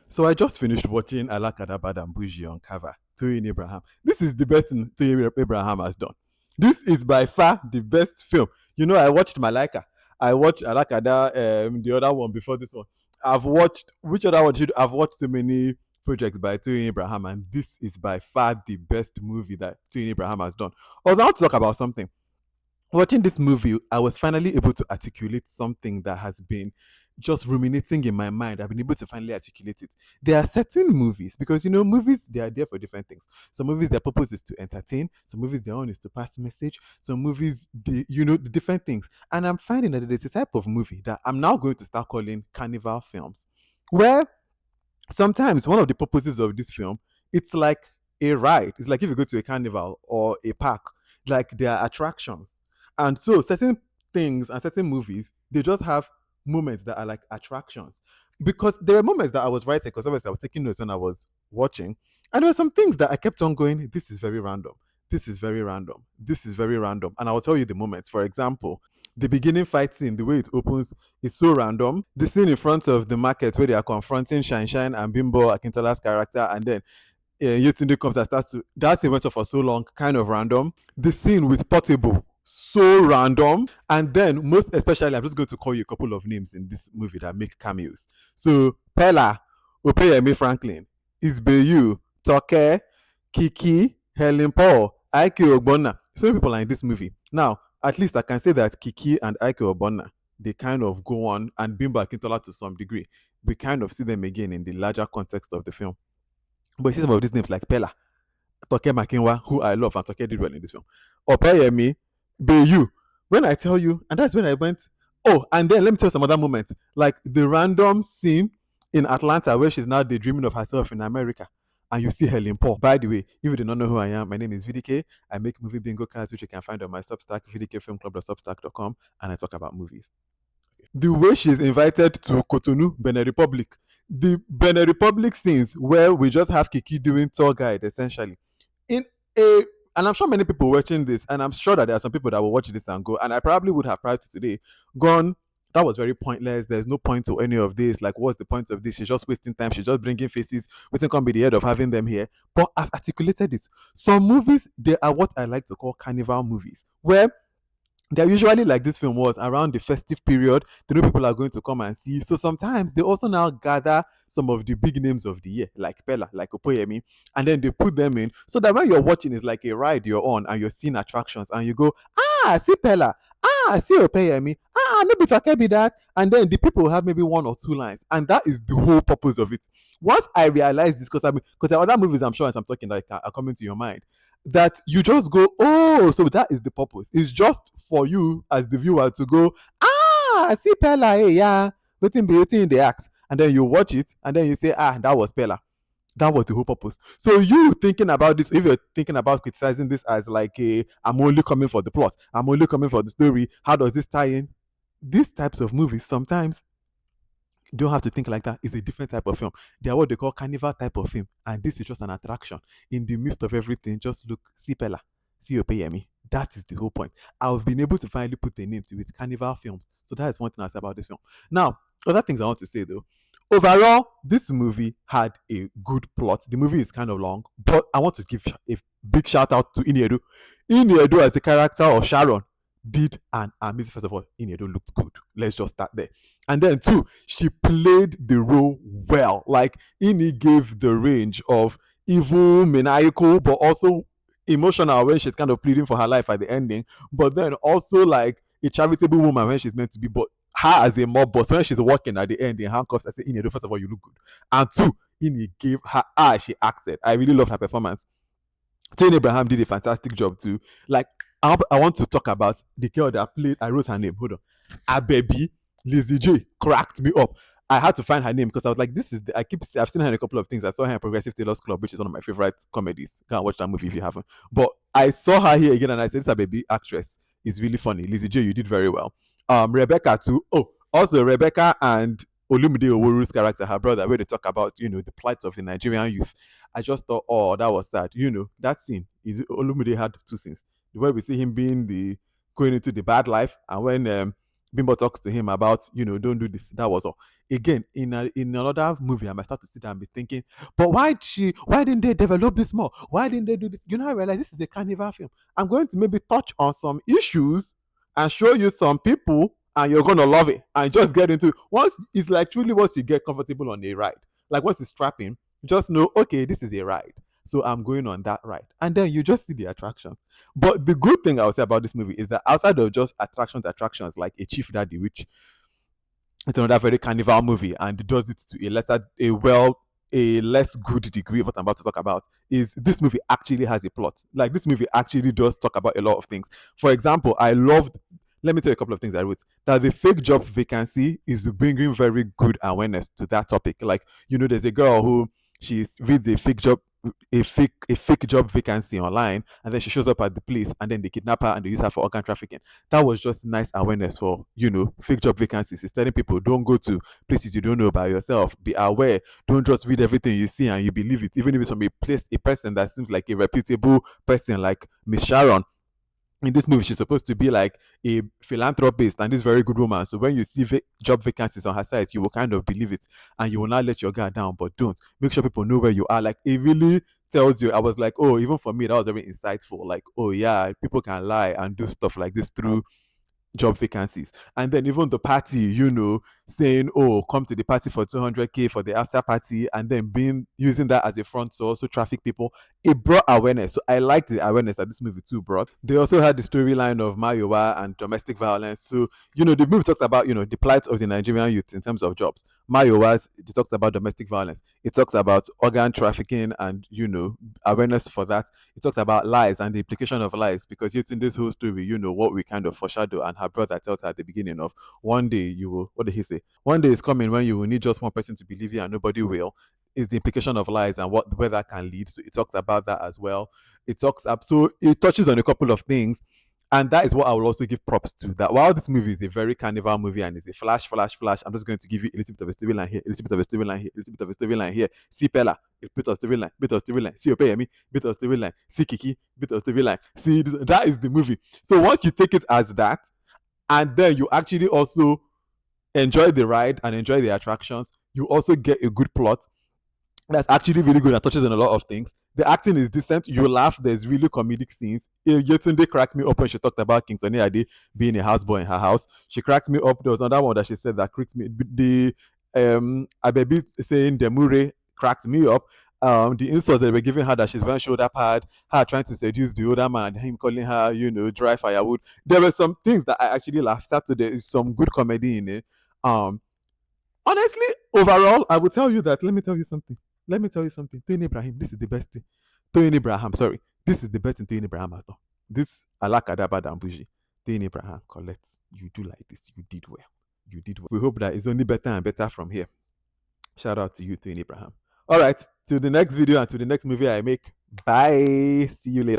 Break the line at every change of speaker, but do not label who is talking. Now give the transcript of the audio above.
So I just finished watching Alakada and Boujee on cover. Toyin Abraham. This is the best thing Toyin Abraham has done. This is by far the best film. You know, I watched Malaika. I watched Alakada, the other one before this one. I've watched which other one? I've watched so many projects by Toyin Abraham, and this is by far the best movie that Toyin Abraham has done. I was about to talk about something. Watching this movie, I was finally able to articulate something that has been just ruminating in my mind. I've been able to finally articulate it. There are certain movies, because you know, movies they are there for different things. Some movies their purpose is to entertain, some movies their own is to pass message, some movies they the different things. And I'm finding that there's a type of movie that I'm now going to start calling carnival films. Where sometimes one of the purposes of this film, it's like a ride. It's like if you go to a carnival or a park, like there are attractions. And so certain things and certain movies, they just have moments that are like attractions. Because there were moments that I was writing, because obviously I was taking notes when I was watching. And there were some things that I kept on going, this is very random. This is very random. This is very random. And I'll tell you the moments. For example, the beginning fight scene, the way it opens is so random. The scene in front of the market where they are confronting Shine Shine and Bimbo Akintola's character, and then Yetunde comes and starts to. That scene went on for so long, kind of random. The scene with Portable, so random. And then, most especially, I'm just going to call you a couple of names in this movie that make cameos. So, Pella, Opeyemi Franklin, Isbeyu, Toke, Kiki, Helen Paul, Ike Ogbonna. So many people are in this movie. Now, at least I can say that Kiki and Ike Ogbonna, they kind of go on, and Bimbo Akintola to some degree. We kind of see them again in the larger context of the film. But you see some of these names like Pella, Toke Makinwa, who I love, and Toke did well in this film. Opeyemi, Bayu. When I tell you, and that's when I went, oh, and then let me tell you some other moments. Like the random scene in Atlanta where she's now daydreaming of herself in America. And you see Helen Paul. By the way, if you do not know who I am, my name is VDK. I make movie bingo cards, which you can find on my Substack, vdkfilmclub.substack.com, and I talk about movies. The way she's invited to Cotonou, Benin Republic, the Benin Republic scenes where we just have Kiki doing tour guide essentially. In a and I'm sure many people watching this, and I'm sure that there are some people that will watch this and go, and I probably would have prior to today gone, that was very pointless. There's no point to any of this. Like, what's the point of this? She's just wasting time. She's just bringing faces. What's can be the head of having them here? But I've articulated it. Some movies, they are what I like to call carnival movies, where they're usually like this film was around the festive period. They know people are going to come and see. So sometimes they also now gather some of the big names of the year, like Pella, like Opoyemi, and then they put them in so that when you're watching, it's like a ride you're on and you're seeing attractions and you go, ah, I see Pella, ah, I see Opoyemi, ah, maybe it can be that. And then the people have maybe one or two lines, and that is the whole purpose of it. Once I realized this, because there are other movies I'm sure as I'm talking that are coming to your mind, that you just go, oh, so that is the purpose. It's just for you as the viewer to go, ah, I see Pella, hey, yeah, waiting, be waiting in the act. And then you watch it, and then you say, ah, that was Pella. That was the whole purpose. So you thinking about this, if you're thinking about criticizing this as like a, I'm only coming for the plot, I'm only coming for the story, how does this tie in? These types of movies sometimes you don't have to think like that. It's a different type of film. They are what they call carnival type of film. And this is just an attraction. In the midst of everything, just look, see Pella, see Opeyemi. That is the whole point. I've been able to finally put a name to it, carnival films. So that is one thing I say about this film. Now, other things I want to say though. Overall, this movie had a good plot. The movie is kind of long, but I want to give a big shout out to Iniedo. Iniedo as the character of Sharon did an amazing. First of all, Iniedo looked good. Let's just start there. And then two, she played the role well. Like Ini gave the range of evil, maniacal, but also emotional when she's kind of pleading for her life at the ending. But then also like a charitable woman when she's meant to be. But her as a mob boss when she's walking at the end in handcuffs, I say, Iniedo, first of all, you look good. And two, Ini gave her she acted. I really loved her performance. Toyin Abraham did a fantastic job too. Like, I want to talk about the girl that played. I wrote her name. Hold on. Abebi Lizzie J cracked me up. I had to find her name because I was like, this is. I've seen her in a couple of things. I saw her in Progressive Tailors Club, which is one of my favorite comedies. Go and watch that movie if you haven't. But I saw her here again, and I said, this Abebi actress is really funny. Lizzie J, you did very well. Rebecca too. Oh, also Rebecca and Olumide Oworu's character, her brother, where they talk about the plight of the Nigerian youth. I just thought, oh, that was sad. That scene is Olumide had two scenes. The way we see him being the going into the bad life, and when Bimbo talks to him about, don't do this. That was all. Again, in another movie, I might start to sit down and be thinking, but why didn't they develop this more? Why didn't they do this? I realize this is a carnival film. I'm going to maybe touch on some issues and show you some people, and you're gonna love it and just get into it. Once it's like truly once you get comfortable on a ride, like once it's strapping, just know, okay, this is a ride. So I'm going on that ride. And then you just see the attractions. But the good thing I would say about this movie is that outside of just attractions like a Chief Daddy, which it's another very carnival movie, and it does it to a less good degree of what I'm about to talk about, is this movie actually has a plot. Like this movie actually does talk about a lot of things. For example, let me tell you a couple of things I wrote. That the fake job vacancy is bringing very good awareness to that topic. Like, there's a girl who she reads a fake job vacancy online, and then she shows up at the police, and then they kidnap her and they use her for organ trafficking. That was just nice awareness for fake job vacancies. It's telling people, don't go to places you don't know by yourself. Be aware. Don't just read everything you see and you believe it, even if it's from a person that seems like a reputable person, like Miss Sharon. In this movie, she's supposed to be like a philanthropist and this very good woman. So when you see job vacancies on her site, you will kind of believe it, and you will not let your guard down. But don't, make sure people know where you are. Like it really tells you. I was like, oh, even for me, that was very insightful. Like, oh yeah, people can lie and do stuff like this through job vacancies. And then even the party, saying, oh, come to the party for 200K for the after party, and then using that as a front to also traffic people. It brought awareness. So I liked the awareness that this movie too brought. They also had the storyline of Mayowa and domestic violence. So, the movie talks about, the plight of the Nigerian youth in terms of jobs. Mayowa's, it talks about domestic violence. It talks about organ trafficking and, awareness for that. It talks about lies and the implication of lies, because it's in this whole story, what we kind of foreshadow, and her brother tells her at the beginning of, one day you will, what did he say? One day is coming when you will need just one person to believe you and nobody will. Is the implication of lies and where that can lead. So it talks about that as well. So it touches on a couple of things. And that is what I will also give props to. That while this movie is a very carnival movie and it's a flash, I'm just going to give you a little bit of a storyline here, a little bit of a storyline here, a little bit of a storyline here. See Pella, a bit of storyline, bit of storyline. See Opeyemi, bit of storyline. See Kiki, bit of storyline. See, that is the movie. So once you take it as that, and then you actually also enjoy the ride and enjoy the attractions, you also get a good plot that's actually really good and touches on a lot of things. The acting is decent. You laugh. There's really comedic scenes. Yetunde cracked me up when she talked about King Sunny Ade being a houseboy in her house. She cracked me up. There was another one that she said that cracked me. The Abebi saying Demure cracked me up. The insults they were giving her, that she's wearing shoulder pad, her trying to seduce the older man, him calling her, dry firewood. There were some things that I actually laughed at. So there is some good comedy in it. Honestly, overall, I will tell you that. Let me tell you something. Toyin Abraham, this is the best thing. Toyin Abraham, sorry. This is the best thing Toyin Abraham has done. This Alakada and Boujee. Toyin Abraham, Colette, you do like this. You did well. You did well. We hope that it's only better and better from here. Shout out to you, Toyin Abraham. All right. Till the next video and to the next movie I make. Bye. See you later.